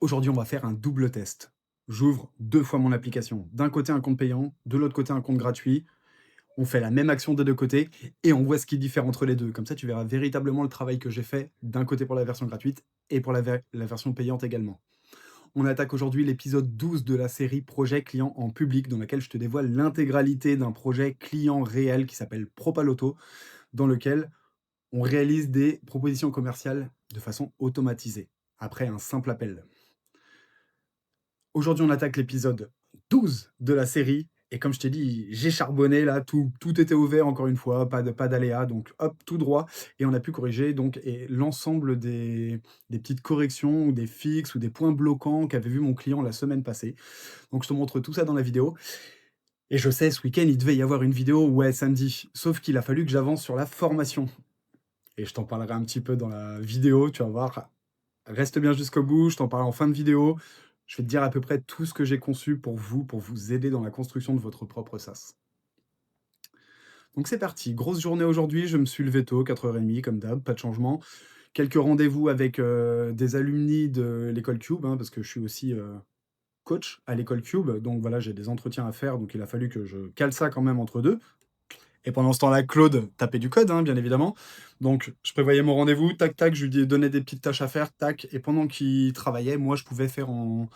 Aujourd'hui, on va faire un double test. J'ouvre 2 fois mon application. D'un côté, un compte payant, de l'autre côté, un compte gratuit. On fait la même action des 2 côtés et on voit ce qui diffère entre les 2. Comme ça, tu verras véritablement le travail que j'ai fait d'un côté pour la version gratuite et pour la version payante également. On attaque aujourd'hui l'épisode 12 de la série Projet client en public, dans laquelle je te dévoile l'intégralité d'un projet client réel qui s'appelle Propaloto, dans lequel on réalise des propositions commerciales de façon automatisée, après un simple appel. Aujourd'hui, on attaque l'épisode 12 de la série. Et comme je t'ai dit, j'ai charbonné là, tout était ouvert encore une fois, pas d'aléa, donc hop, tout droit. Et on a pu corriger donc et l'ensemble des petites corrections ou des fixes ou des points bloquants qu'avait vu mon client la semaine passée. Donc je te montre tout ça dans la vidéo. Et je sais, ce week-end, il devait y avoir une vidéo, ouais, samedi. Sauf qu'il a fallu que j'avance sur la formation. Et je t'en parlerai un petit peu dans la vidéo, tu vas voir. Reste bien jusqu'au bout, je t'en parle en fin de vidéo. Je vais te dire à peu près tout ce que j'ai conçu pour vous aider dans la construction de votre propre SaaS. Donc c'est parti, grosse journée aujourd'hui, je me suis levé tôt, 4h30 comme d'hab, pas de changement. Quelques rendez-vous avec des alumni de l'école Cube, hein, parce que je suis aussi coach à l'école Cube, donc voilà, j'ai des entretiens à faire, donc il a fallu que je cale ça quand même entre deux. Et pendant ce temps-là, Claude tapait du code, hein, bien évidemment. Donc, je prévoyais mon rendez-vous, tac, tac, je lui donnais des petites tâches à faire, tac. Et pendant qu'il travaillait, moi, je pouvais faire en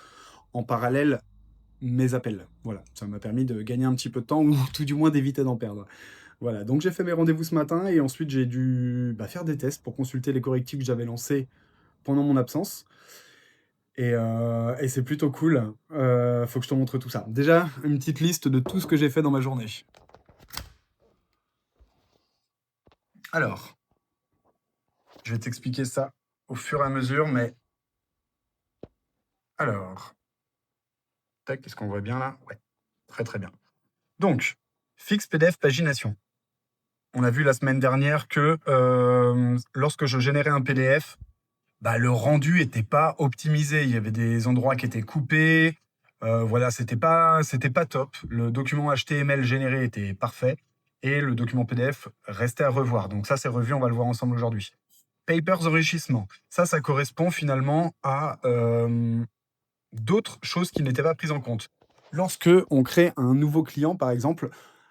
parallèle mes appels. Voilà, ça m'a permis de gagner un petit peu de temps, ou tout du moins d'éviter d'en perdre. Voilà, donc j'ai fait mes rendez-vous ce matin, et ensuite j'ai dû faire des tests pour consulter les correctifs que j'avais lancés pendant mon absence. Et c'est plutôt cool. Faut que je te montre tout ça. Déjà, une petite liste de tout ce que j'ai fait dans ma journée. Alors, je vais t'expliquer ça au fur et à mesure, mais alors, tac, est-ce qu'on voit bien là? Ouais, très très bien. Donc, fixe PDF pagination. On a vu la semaine dernière que lorsque je générais un PDF, le rendu n'était pas optimisé. Il y avait des endroits qui étaient coupés. Voilà, c'était pas top. Le document HTML généré était parfait et le document PDF restait à revoir. Donc ça, c'est revu, on va le voir ensemble aujourd'hui. Papers enrichissement. Ça correspond finalement à d'autres choses qui n'étaient pas prises en compte. Lorsque on crée un nouveau client, par exemple,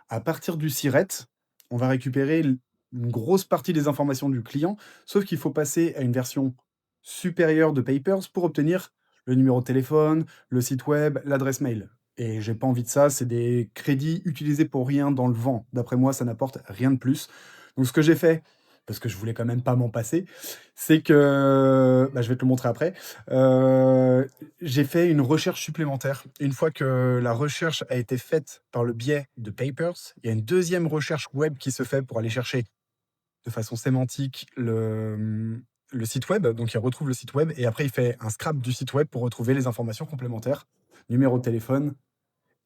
à partir du SIRET, on va récupérer une grosse partie des informations du client, sauf qu'il faut passer à une version supérieure de Papers pour obtenir le numéro de téléphone, le site web, l'adresse mail. Et j'ai pas envie de ça, c'est des crédits utilisés pour rien dans le vent. D'après moi, ça n'apporte rien de plus. Donc ce que j'ai fait, parce que je voulais quand même pas m'en passer, c'est que, je vais te le montrer après, heu, j'ai fait une recherche supplémentaire. Une fois que la recherche a été faite par le biais de Papers, il y a une deuxième recherche web qui se fait pour aller chercher de façon sémantique le site web. Donc il retrouve le site web et après il fait un scrap du site web pour retrouver les informations complémentaires, numéro de téléphone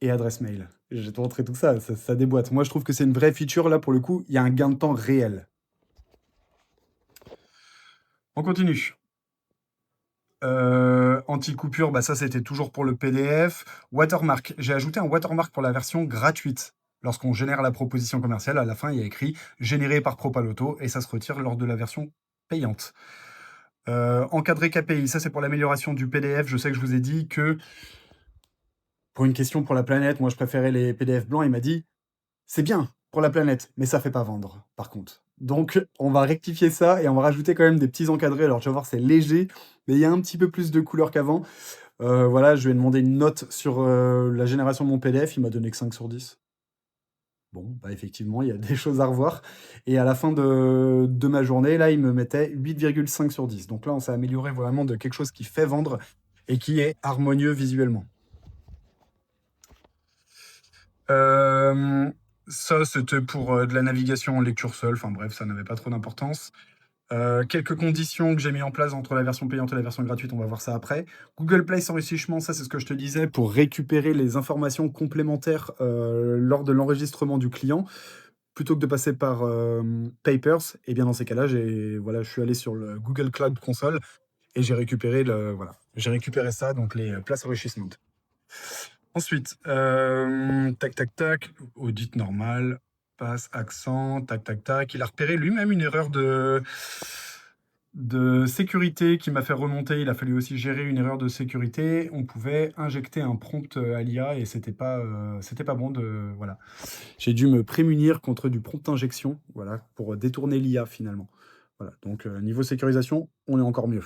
et adresse mail. Je vais te montrer tout ça, ça déboîte. Moi je trouve que c'est une vraie feature là pour le coup, il y a un gain de temps réel. On continue. Anti-coupure, ça c'était toujours pour le PDF. Watermark, j'ai ajouté un watermark pour la version gratuite. Lorsqu'on génère la proposition commerciale, à la fin, il y a écrit généré par Propaloto et ça se retire lors de la version payante. Encadré KPI, ça c'est pour l'amélioration du PDF. Je sais que je vous ai dit que pour une question pour la planète, moi je préférais les PDF blancs. Il m'a dit c'est bien pour la planète, mais ça fait pas vendre, par contre. Donc, on va rectifier ça et on va rajouter quand même des petits encadrés. Alors, tu vas voir, c'est léger, mais il y a un petit peu plus de couleur qu'avant. Voilà, je lui ai demandé une note sur la génération de mon PDF. Il m'a donné que 5 sur 10. Bon, effectivement, il y a des choses à revoir. Et à la fin de ma journée, là, il me mettait 8,5 sur 10. Donc là, on s'est amélioré vraiment de quelque chose qui fait vendre et qui est harmonieux visuellement. Euh, Ça, c'était pour de la navigation en lecture seule. Enfin bref, ça n'avait pas trop d'importance. Quelques conditions que j'ai mis en place entre la version payante et la version gratuite, on va voir ça après. Google Play enrichissement, ça c'est ce que je te disais, pour récupérer les informations complémentaires lors de l'enregistrement du client, plutôt que de passer par Papers. Et bien dans ces cas-là, je suis allé sur le Google Cloud Console et j'ai récupéré ça, donc les places enrichissement. Ensuite, tac, tac, tac, audit normal, passe, accent, tac, tac, tac. Il a repéré lui-même une erreur de de sécurité qui m'a fait remonter. Il a fallu aussi gérer une erreur de sécurité. On pouvait injecter un prompt à l'IA et c'était pas bon de, voilà. J'ai dû me prémunir contre du prompt injection, voilà, pour détourner l'IA finalement. Voilà, donc niveau sécurisation, on est encore mieux.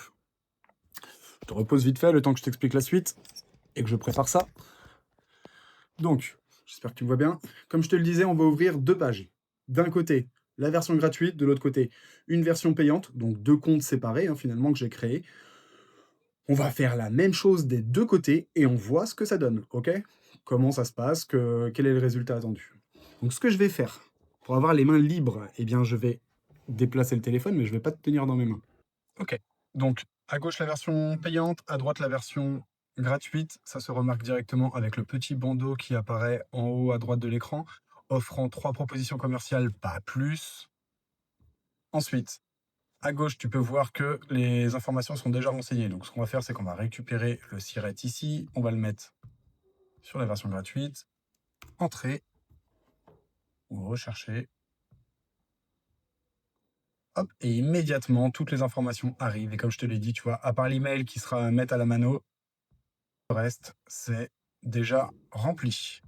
Je te repose vite fait le temps que je t'explique la suite et que je prépare ça. Donc, j'espère que tu me vois bien. Comme je te le disais, on va ouvrir deux pages. D'un côté, la version gratuite, de l'autre côté, une version payante, donc deux comptes séparés finalement que j'ai créés. On va faire la même chose des deux côtés et on voit ce que ça donne, ok? Comment ça se passe, quel est le résultat attendu. Donc ce que je vais faire, pour avoir les mains libres, eh bien je vais déplacer le téléphone, mais je ne vais pas te tenir dans mes mains. Ok, donc à gauche la version payante, à droite la version gratuite. Ça se remarque directement avec le petit bandeau qui apparaît en haut à droite de l'écran, offrant 3 propositions commerciales, pas plus. Ensuite, à gauche, tu peux voir que les informations sont déjà renseignées. Donc, ce qu'on va faire, c'est qu'on va récupérer le siret ici. On va le mettre sur la version gratuite. Entrer ou rechercher. Hop, et immédiatement, toutes les informations arrivent. Et comme je te l'ai dit, tu vois, à part l'email qui sera à mettre à la mano, le reste, c'est déjà rempli.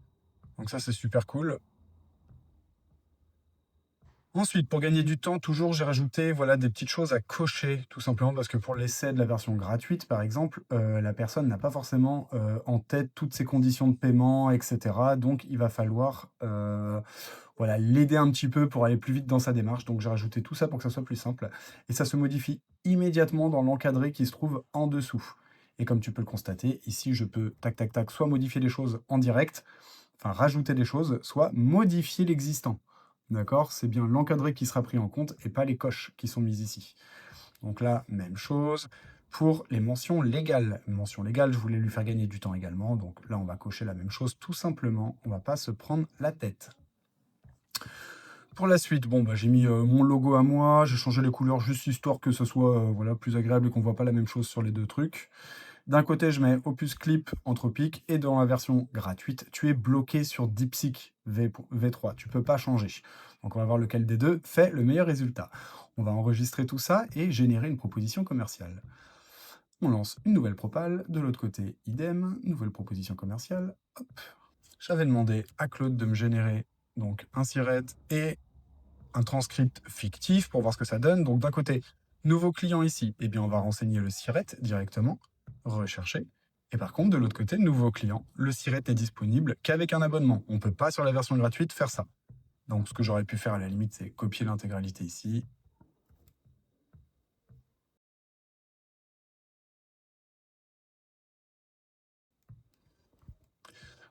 Donc ça, c'est super cool. Ensuite, pour gagner du temps, toujours, j'ai rajouté voilà, des petites choses à cocher, tout simplement parce que pour l'essai de la version gratuite, par exemple, la personne n'a pas forcément en tête toutes ses conditions de paiement, etc. Donc, il va falloir voilà, l'aider un petit peu pour aller plus vite dans sa démarche. Donc, j'ai rajouté tout ça pour que ça soit plus simple. Et ça se modifie immédiatement dans l'encadré qui se trouve en dessous. Et comme tu peux le constater, ici, je peux, tac, tac, tac, soit modifier les choses en direct, enfin rajouter des choses, soit modifier l'existant. D'accord? C'est bien l'encadré qui sera pris en compte et pas les coches qui sont mises ici. Donc là, même chose pour les mentions légales. Mentions légales, je voulais lui faire gagner du temps également. Donc là, on va cocher la même chose tout simplement. On va pas se prendre la tête. Pour la suite, bon, bah, j'ai mis mon logo à moi. J'ai changé les couleurs juste histoire que ce soit voilà, plus agréable et qu'on voit pas la même chose sur les deux trucs. D'un côté, je mets Opus Clip Anthropic et dans la version gratuite, tu es bloqué sur DeepSeek V3. Tu peux pas changer. Donc on va voir lequel des deux fait le meilleur résultat. On va enregistrer tout ça et générer une proposition commerciale. On lance une nouvelle propale. De l'autre côté, idem, nouvelle proposition commerciale. Hop. J'avais demandé à Claude de me générer donc un siret et un transcript fictif pour voir ce que ça donne. Donc d'un côté, nouveau client ici, eh bien on va renseigner le siret directement, rechercher. Et par contre, de l'autre côté, nouveau client, le siret n'est disponible qu'avec un abonnement. On ne peut pas sur la version gratuite faire ça. Donc ce que j'aurais pu faire à la limite, c'est copier l'intégralité ici.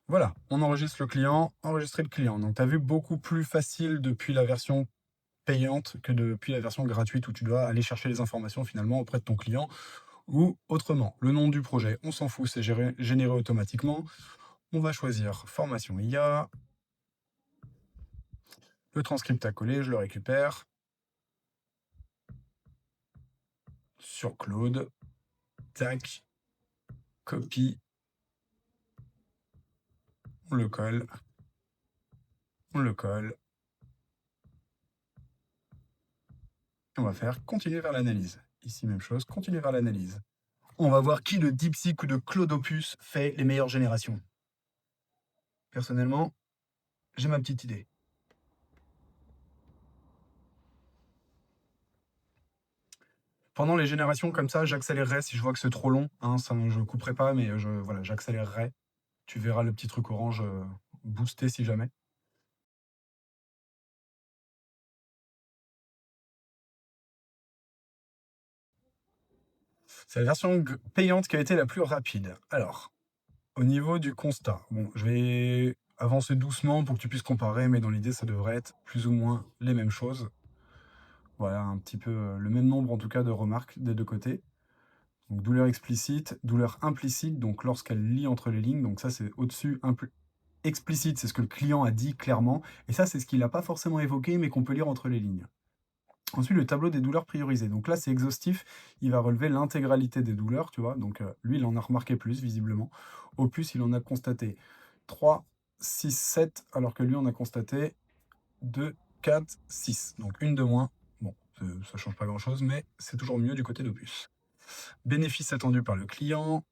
Voilà, on enregistre le client, enregistrer le client. Donc tu as vu beaucoup plus facile depuis la version payante que depuis la version gratuite où tu dois aller chercher les informations finalement auprès de ton client. Ou autrement, le nom du projet, on s'en fout, c'est généré automatiquement. On va choisir formation IA. Le transcript à coller, je le récupère sur Claude. Tac, copie, on le colle, on le colle. On va faire continuer vers l'analyse. Ici, même chose, continuer vers l'analyse. On va voir qui de DeepSeek ou de Claude Opus fait les meilleures générations. Personnellement, j'ai ma petite idée. Pendant les générations comme ça, j'accélérerai si je vois que c'est trop long. Ça, je ne couperai pas, mais voilà, j'accélérerai. Tu verras le petit truc orange booster si jamais. C'est la version payante qui a été la plus rapide. Alors, au niveau du constat, bon, je vais avancer doucement pour que tu puisses comparer, mais dans l'idée, ça devrait être plus ou moins les mêmes choses. Voilà, un petit peu le même nombre en tout cas de remarques des deux côtés. Donc douleur explicite, douleur implicite, donc lorsqu'elle lit entre les lignes, donc ça c'est au-dessus, explicite, c'est ce que le client a dit clairement, et ça c'est ce qu'il n'a pas forcément évoqué, mais qu'on peut lire entre les lignes. Ensuite, le tableau des douleurs priorisées. Donc là, c'est exhaustif. Il va relever l'intégralité des douleurs, tu vois. Donc lui, il en a remarqué plus, visiblement. Opus, il en a constaté 3, 6, 7, alors que lui, on a constaté 2, 4, 6. Donc une de moins. Bon, Ça change pas grand-chose, mais c'est toujours mieux du côté d'Opus. Bénéfices attendus par le client.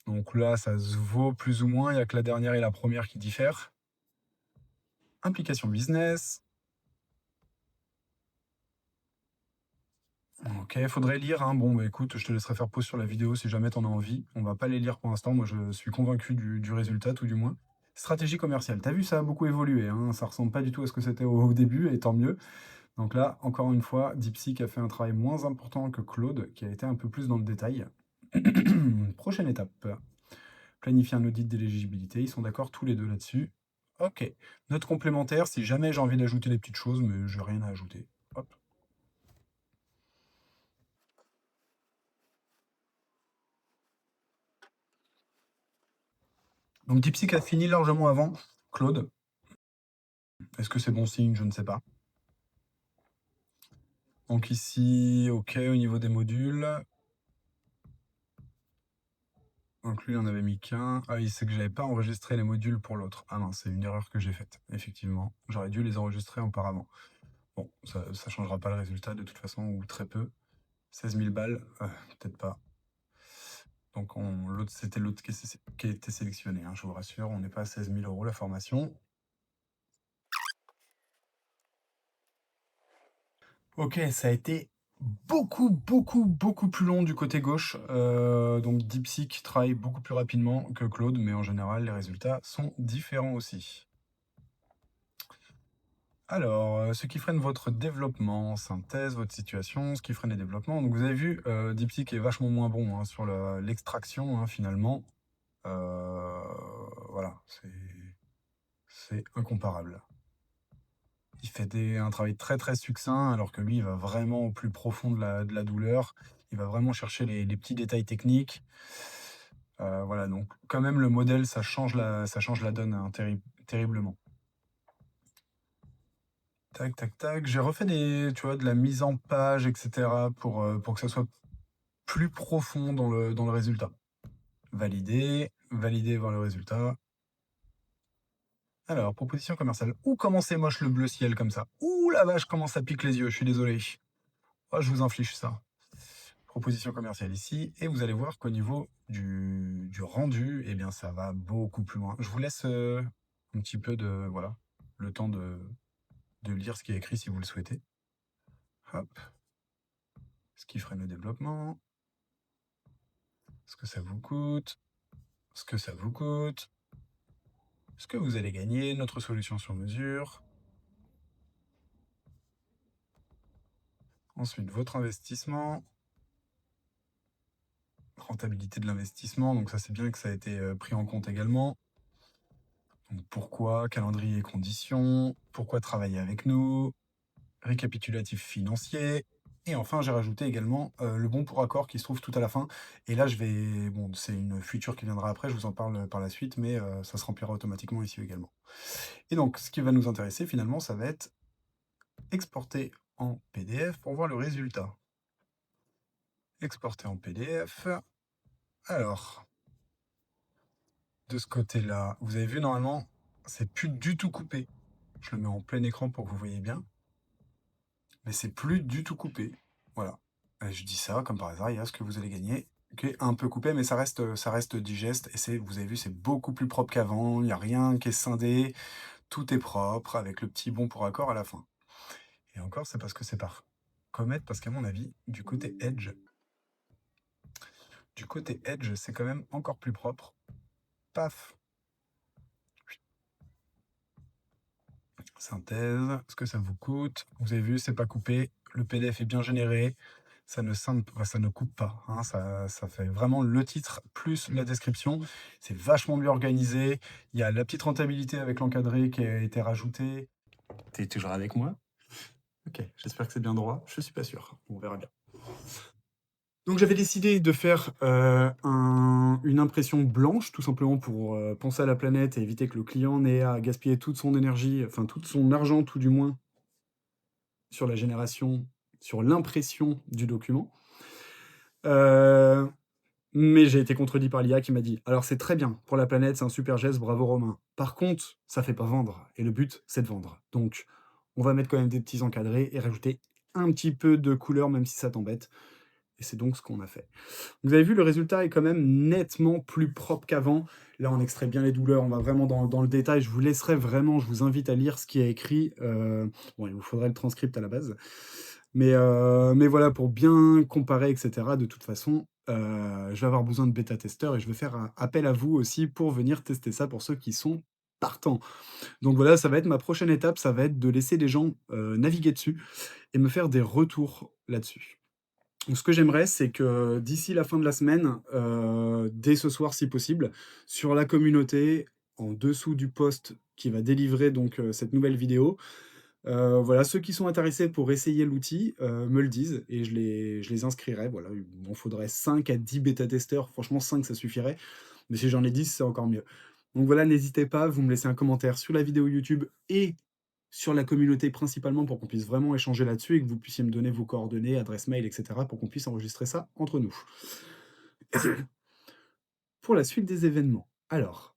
Donc là, ça se vaut plus ou moins. Il y a que la dernière et la première qui diffèrent. Implication business. Ok, faudrait lire, hein. Bon, bah écoute, je te laisserai faire pause sur la vidéo si jamais t'en as envie. On va pas les lire pour l'instant. Moi, je suis convaincu du résultat, tout du moins. Stratégie commerciale. T'as vu, ça a beaucoup évolué, hein. Ça ressemble pas du tout à ce que c'était au début, et tant mieux. Donc là, encore une fois, DeepSeek a fait un travail moins important que Claude, qui a été un peu plus dans le détail. Prochaine étape. Planifier un audit d'éligibilité. Ils sont d'accord tous les deux là-dessus. Ok. Note complémentaire, si jamais j'ai envie d'ajouter des petites choses, mais j'ai rien à ajouter. Hop. Donc DeepSeek a fini largement avant Claude. Est-ce que c'est bon signe? Je ne sais pas. Donc ici, ok, au niveau des modules. Donc lui, on avait mis qu'un. Ah oui, c'est que j'avais pas enregistré les modules pour l'autre. Ah mince, c'est une erreur que j'ai faite, effectivement. J'aurais dû les enregistrer auparavant. Bon, ça changera pas le résultat de toute façon, ou très peu. 16 000 balles, peut-être pas. Donc c'était l'autre qui a été sélectionné, hein, je vous rassure, on n'est pas à 16 000 € la formation. Ok, ça a été beaucoup, beaucoup, beaucoup plus long du côté gauche. Donc DeepSeek travaille beaucoup plus rapidement que Claude, mais en général, les résultats sont différents aussi. Alors, ce qui freine votre développement, synthèse, votre situation, ce qui freine les développements. Donc vous avez vu, DeepSeek est vachement moins bon, hein, sur l'extraction, hein, finalement. Voilà, c'est incomparable. Il fait un travail très très succinct, alors que lui, il va vraiment au plus profond de la douleur. Il va vraiment chercher les petits détails techniques. Voilà, donc quand même, le modèle, ça change la donne, hein, terriblement. Tac, tac, tac. J'ai refait tu vois, de la mise en page, etc. pour que ça soit plus profond dans le résultat. Valider, valider, voir le résultat. Alors, proposition commerciale. Ouh, comment c'est moche le bleu ciel comme ça. Ouh la vache, comment ça pique les yeux, je suis désolé. Oh, je vous inflige ça. Proposition commerciale ici. Et vous allez voir qu'au niveau du rendu, eh bien, ça va beaucoup plus loin. Je vous laisse un petit peu voilà, le temps de lire ce qui est écrit si vous le souhaitez. Hop. Ce qui freine le développement. Ce que ça vous coûte. Ce que ça vous coûte. Ce que vous allez gagner. Notre solution sur mesure. Ensuite, votre investissement. Rentabilité de l'investissement. Donc ça, c'est bien que ça a été pris en compte également. Donc pourquoi, calendrier et conditions, pourquoi travailler avec nous, récapitulatif financier. Et enfin, j'ai rajouté également le bon pour accord qui se trouve tout à la fin. Et là, bon, c'est une feature qui viendra après, je vous en parle par la suite, mais ça se remplira automatiquement ici également. Et donc, ce qui va nous intéresser finalement, ça va être exporter en PDF pour voir le résultat. Exporter en PDF. Alors, de ce côté-là, vous avez vu normalement, c'est plus du tout coupé. Je le mets en plein écran pour que vous voyez bien. Mais c'est plus du tout coupé. Voilà. Je dis ça comme par hasard, il y a ce que vous allez gagner, qui est un peu coupé, mais ça reste digeste. Et vous avez vu, c'est beaucoup plus propre qu'avant. Il n'y a rien qui est scindé. Tout est propre avec le petit bon pour accord à la fin. Et encore, c'est parce que c'est par Comet, parce qu'à mon avis, du côté Edge, c'est quand même encore plus propre. Paf. Synthèse, ce que ça vous coûte. Vous avez vu, c'est pas coupé. Le PDF est bien généré. Ça ne coupe pas, hein. Ça fait vraiment le titre plus la description. C'est vachement bien organisé. Il y a la petite rentabilité avec l'encadré qui a été rajouté. T'es toujours avec moi? Ok, j'espère que c'est bien droit. Je suis pas sûr. On verra bien. Donc j'avais décidé de faire une impression blanche, tout simplement pour penser à la planète et éviter que le client n'ait à gaspiller toute son énergie, enfin tout son argent tout du moins, sur la génération, sur l'impression du document. Mais j'ai été contredit par l'IA qui m'a dit: «Alors c'est très bien, pour la planète, c'est un super geste, bravo Romain. Par contre, ça fait pas vendre et le but, c'est de vendre. Donc On va mettre quand même des petits encadrés et rajouter un petit peu de couleur, même si ça t'embête. Et c'est donc ce qu'on a fait. Vous avez vu, le résultat est quand même nettement plus propre qu'avant. Là, on extrait bien les douleurs, on va vraiment dans le détail. Je vous laisserai vraiment, je vous invite à lire ce qui est écrit. Bon, il vous faudrait le transcript à la base. Mais voilà, pour bien comparer, etc., de toute façon, je vais avoir besoin de bêta-testeurs et je vais faire appel à vous aussi pour venir tester ça pour ceux qui sont partants. Donc voilà, ça va être ma prochaine étape, ça va être de laisser les gens naviguer dessus et me faire des retours là-dessus. Donc ce que j'aimerais, c'est que d'ici la fin de la semaine, dès ce soir si possible, sur la communauté, en dessous du post qui va délivrer donc cette nouvelle vidéo, voilà, ceux qui sont intéressés pour essayer l'outil, me le disent et je les inscrirai. Voilà, il m'en faudrait 5 à 10 bêta-testeurs. Franchement 5 ça suffirait, mais si j'en ai 10 c'est encore mieux. Donc voilà, n'hésitez pas, vous me laissez un commentaire sur la vidéo YouTube et sur la communauté principalement pour qu'on puisse vraiment échanger là-dessus et que vous puissiez me donner vos coordonnées, adresse mail, et cetera pour qu'on puisse enregistrer ça entre nous. Pour la suite des événements. Alors,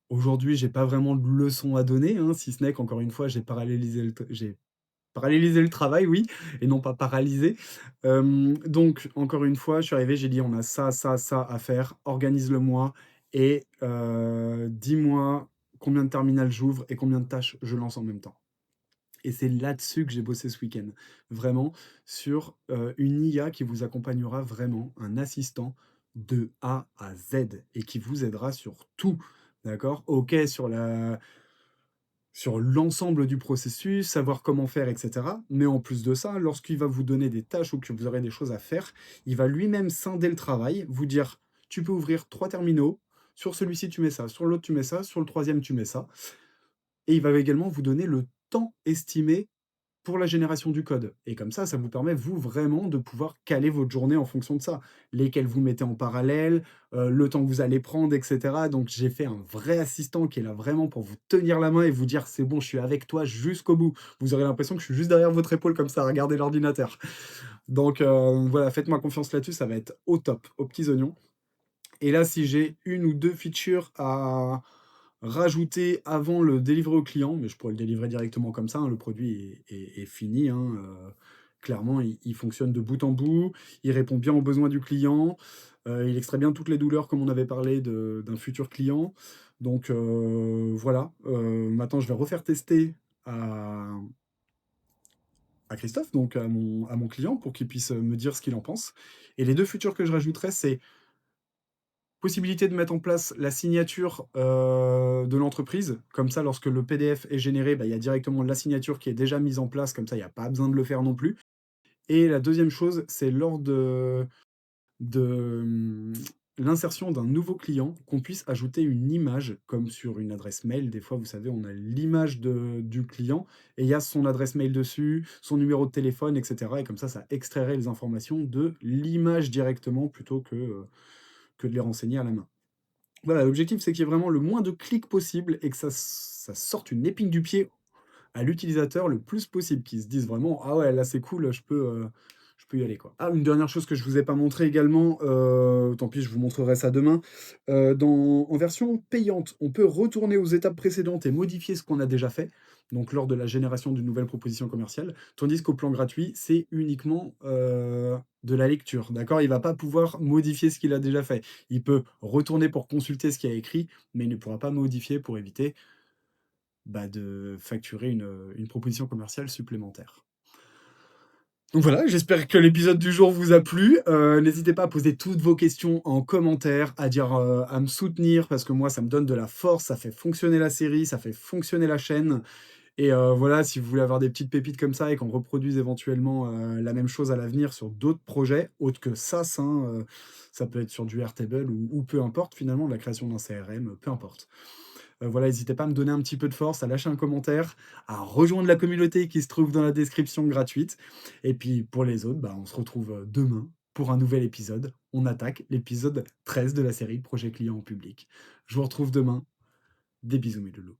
aujourd'hui, j'ai pas vraiment de leçon à donner, hein, si ce n'est qu'encore une fois, j'ai parallélisé le travail, oui, et non pas paralysé. Donc encore une fois, je suis arrivé, j'ai dit: «On a ça, ça, ça à faire, organise-le-moi et dis-moi combien de terminals j'ouvre et combien de tâches je lance en même temps». Et c'est là-dessus que j'ai bossé ce week-end. Vraiment sur, une IA qui vous accompagnera vraiment, un assistant de A à Z et qui vous aidera sur tout, d'accord? OK sur l'ensemble du processus, savoir comment faire et cetera, mais en plus de ça, lorsqu'il va vous donner des tâches ou que vous aurez des choses à faire, il va lui-même scinder le travail, vous dire: «Tu peux ouvrir 3 terminaux, sur celui-ci tu mets ça, sur l'autre tu mets ça, sur le troisième tu mets ça» et il va également vous donner le temps estimé pour la génération du code et comme ça vous permet, vous, vraiment de pouvoir caler votre journée en fonction de ça. Lesquels vous mettez en parallèle, le temps que vous allez prendre et cetera. Donc j'ai fait un vrai assistant qui est là vraiment pour vous tenir la main et vous dire: «C'est bon, je suis avec toi jusqu'au bout». Vous aurez l'impression que je suis juste derrière votre épaule comme ça à regarder l'ordinateur. Donc voilà, faites-moi confiance là-dessus, ça va être au top, aux petits oignons. Et là, si j'ai une ou 2 features à rajouter avant le délivrer au client, mais je pourrais le délivrer directement comme ça, hein, le produit est fini, hein, clairement, il fonctionne de bout en bout, il répond bien aux besoins du client, il extrait bien toutes les douleurs comme on avait parlé d'un futur client. Donc voilà, maintenant je vais refaire tester à Christophe, donc à mon client pour qu'il puisse, me dire ce qu'il en pense. Et les 2 features que je rajouterais, c'est possibilité de mettre en place la signature, de l'entreprise. Comme ça, lorsque le PDF est généré, bah, il y a directement la signature qui est déjà mise en place, comme ça, il y a pas besoin de le faire non plus. Et la deuxième chose, c'est lors de, mmh, l'insertion d'un nouveau client, qu'on puisse ajouter une image, comme sur une adresse mail. Des fois, vous savez, on a l'image du client et il y a son adresse mail dessus, son numéro de téléphone et cetera et comme ça extrairait les informations de l'image directement plutôt que de les renseigner à la main. Voilà, l'objectif, c'est qu'il y ait vraiment le moins de clics possible et que ça sorte une épine du pied à l'utilisateur le plus possible, qu'il se dise vraiment: «Ah ouais, là, c'est cool, je peux y aller, quoi». Ah, une dernière chose que je vous ai pas montré également, tant pis, je vous montrerai ça demain. En version payante, on peut retourner aux étapes précédentes et modifier ce qu'on a déjà fait, donc lors de la génération d'une nouvelle proposition commerciale, tandis qu'au plan gratuit, c'est uniquement, de la lecture, d'accord? Il va pas pouvoir modifier ce qu'il a déjà fait. Il peut retourner pour consulter ce qu'il a écrit, mais il ne pourra pas modifier pour éviter, bah, de facturer une proposition commerciale supplémentaire. Donc voilà, j'espère que l'épisode du jour vous a plu. N'hésitez pas à poser toutes vos questions en commentaire, à dire, à me soutenir parce que moi, ça me donne de la force, ça fait fonctionner la série, ça fait fonctionner la chaîne et voilà, si vous voulez avoir des petites pépites comme ça et qu'on reproduise éventuellement, la même chose à l'avenir sur d'autres projets autres que SaaS, hein, ça peut être sur du Airtable ou peu importe finalement, la création d'un CRM, peu importe. Voilà, n'hésitez pas à me donner un petit peu de force, à lâcher un commentaire, à rejoindre la communauté qui se trouve dans la description gratuite. Et puis pour les autres, bah, on se retrouve demain pour un nouvel épisode. On attaque l'épisode 13 de la série Projet client en public. Je vous retrouve demain. Des bisous mes loulous.